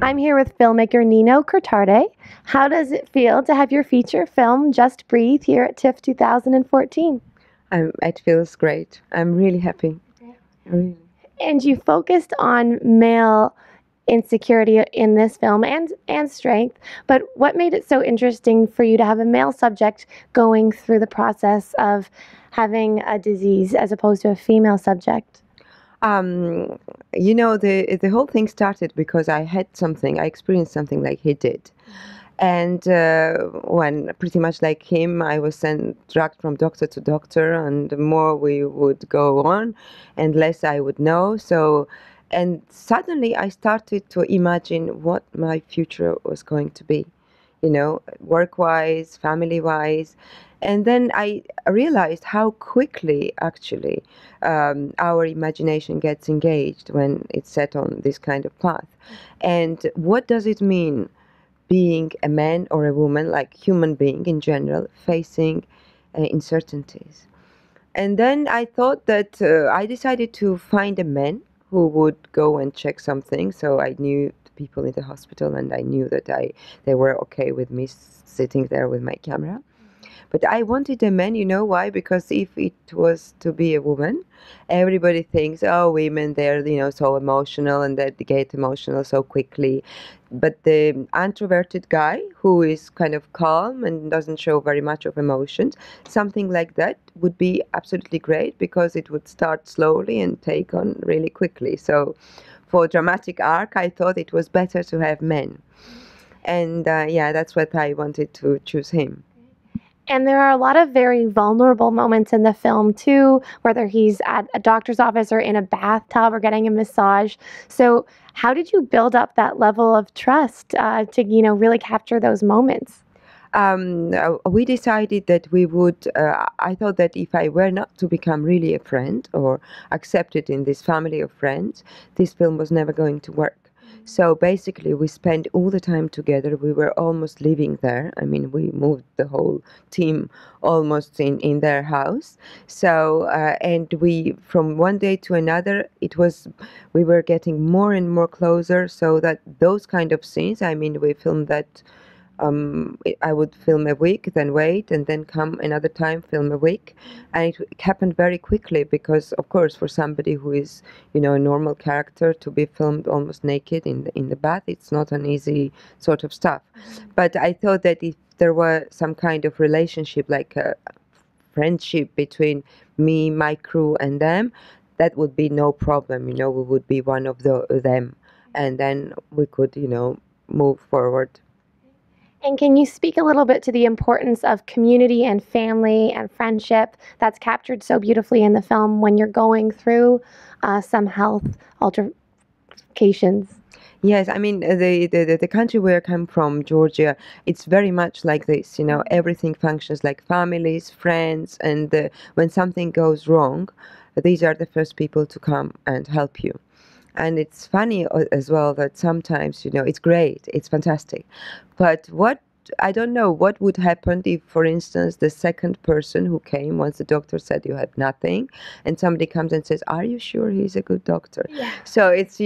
I'm here with filmmaker Nino Kirtadze. How does it feel to have your feature film, Just Breathe, here at TIFF 2014? It feels great. I'm really happy. Really. And you focused on male insecurity in this film and strength, but what made it so interesting for you to have a male subject going through the process of having a disease as opposed to a female subject? The whole thing started because I experienced something like he did. And when pretty much like him, I was dragged from doctor to doctor, and the more we would go on and less I would know. And suddenly I started to imagine what my future was going to be, work-wise, family-wise. And then I realized how quickly, actually, our imagination gets engaged when it's set on this kind of path. And what does it mean being a man or a woman, like human being in general, facing uncertainties? And then I thought that I decided to find a man who would go and check something. So I knew the people in the hospital, and I knew that they were okay with me sitting there with my camera. But I wanted a man, you know why? Because if it was to be a woman, everybody thinks, oh, women, they're, so emotional and they get emotional so quickly. But the introverted guy who is kind of calm and doesn't show very much of emotions, something like that would be absolutely great because it would start slowly and take on really quickly. So for dramatic arc, I thought it was better to have men. And that's what I wanted to choose him. And there are a lot of very vulnerable moments in the film, too, whether he's at a doctor's office or in a bathtub or getting a massage. So how did you build up that level of trust to, really capture those moments? We decided that we would, I thought that if I were not to become really a friend or accepted in this family of friends, this film was never going to work. So basically, we spent all the time together. We were almost living there. I mean, we moved the whole team almost in their house. So, and we, from one day to another, we were getting more and more closer, so that those kind of scenes, I mean, we filmed that. I would film a week, then wait, and then come another time, film a week. And it happened very quickly because, of course, for somebody who is, a normal character to be filmed almost naked in the bath, it's not an easy sort of stuff. But I thought that if there were some kind of relationship, like a friendship between me, my crew, and them, that would be no problem. We would be one of them. And then we could, move forward. And can you speak a little bit to the importance of community and family and friendship that's captured so beautifully in the film when you're going through some health altercations? Yes, I mean, the country where I come from, Georgia, it's very much like this, everything functions like families, friends, and when something goes wrong, these are the first people to come and help you. And it's funny as well that sometimes, it's great, it's fantastic. But I don't know what would happen if, for instance, the second person who came, once the doctor said you had nothing, and somebody comes and says, are you sure he's a good doctor? Yeah. So it's,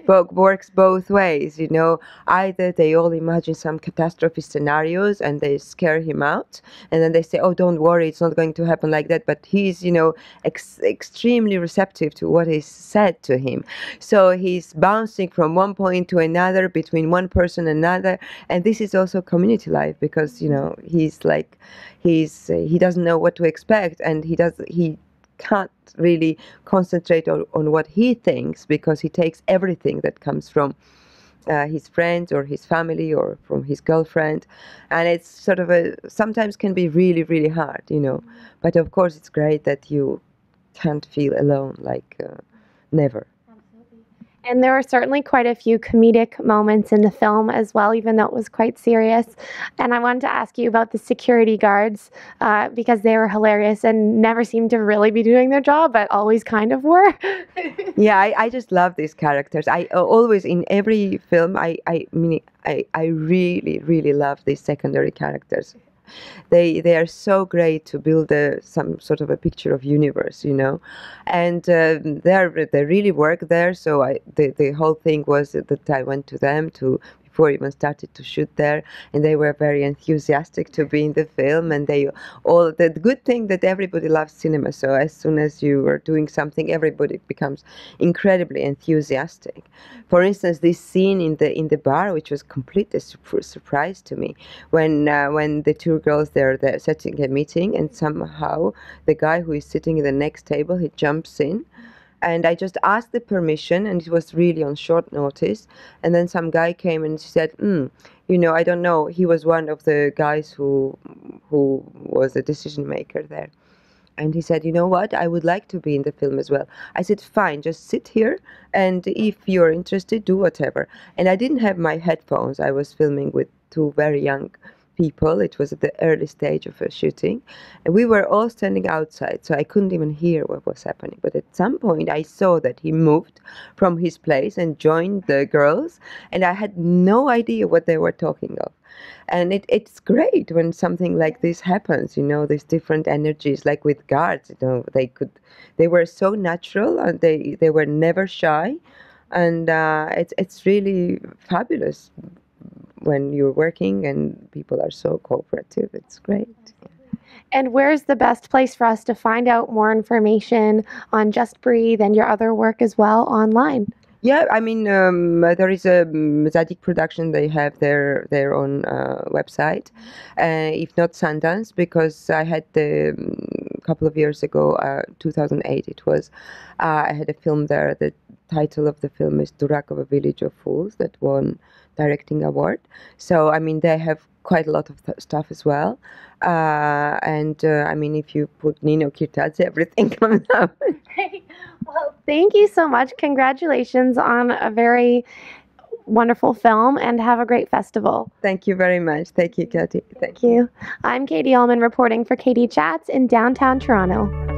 works both ways, Either they all imagine some catastrophe scenarios and they scare him out, and then they say, oh, don't worry, it's not going to happen like that. But he's, extremely receptive to what is said to him. So he's bouncing from one point to another, between one person and another, and this is also community life because he doesn't know what to expect, and he can't really concentrate on what he thinks because he takes everything that comes from his friends or his family or from his girlfriend, and it's sort of sometimes can be really, really hard, but of course it's great that you can't feel alone, like never. And there were certainly quite a few comedic moments in the film as well, even though it was quite serious. And I wanted to ask you about the security guards because they were hilarious and never seemed to really be doing their job, but always kind of were. Yeah, I just love these characters. I always, in every film, I really, really love these secondary characters. They are so great to build some sort of a picture of universe, you know, and they really work there. So the whole thing was that I went to them before I even started to shoot there, and they were very enthusiastic to be in the film. And the good thing that everybody loves cinema. So as soon as you are doing something, everybody becomes incredibly enthusiastic. For instance, this scene in the bar, which was completely surprise to me, when the two girls they're setting a meeting, and somehow the guy who is sitting in the next table, he jumps in. And I just asked the permission, and it was really on short notice. And then some guy came and said, you know, I don't know. He was one of the guys who was the decision maker there. And he said, you know what, I would like to be in the film as well. I said, fine, just sit here. And if you're interested, do whatever. And I didn't have my headphones. I was filming with two very young people. It was at the early stage of a shooting, and we were all standing outside, so I couldn't even hear what was happening. But at some point I saw that he moved from his place and joined the girls, and I had no idea what they were talking of. And it's great when something like this happens, you know, these different energies, like with guards, you know, they were so natural, and they were never shy, and it's really fabulous when you're working and people are so cooperative. It's great. And where's the best place for us to find out more information on Just Breathe and your other work as well online? Yeah, I mean, there is a Zadig production. They have their own website. If not Sundance, because I had a couple of years ago, 2008 it was, I had a film there. The title of the film is Durakova Village of Fools, that won directing award. So, I mean, they have quite a lot of stuff as well. I mean, if you put Nino Kirtadze, everything comes up. Well, thank you so much. Congratulations on a very wonderful film, and have a great festival. Thank you very much. Thank you, Katie. Thank you. I'm Katie Uhlmann reporting for Katie Chats in downtown Toronto.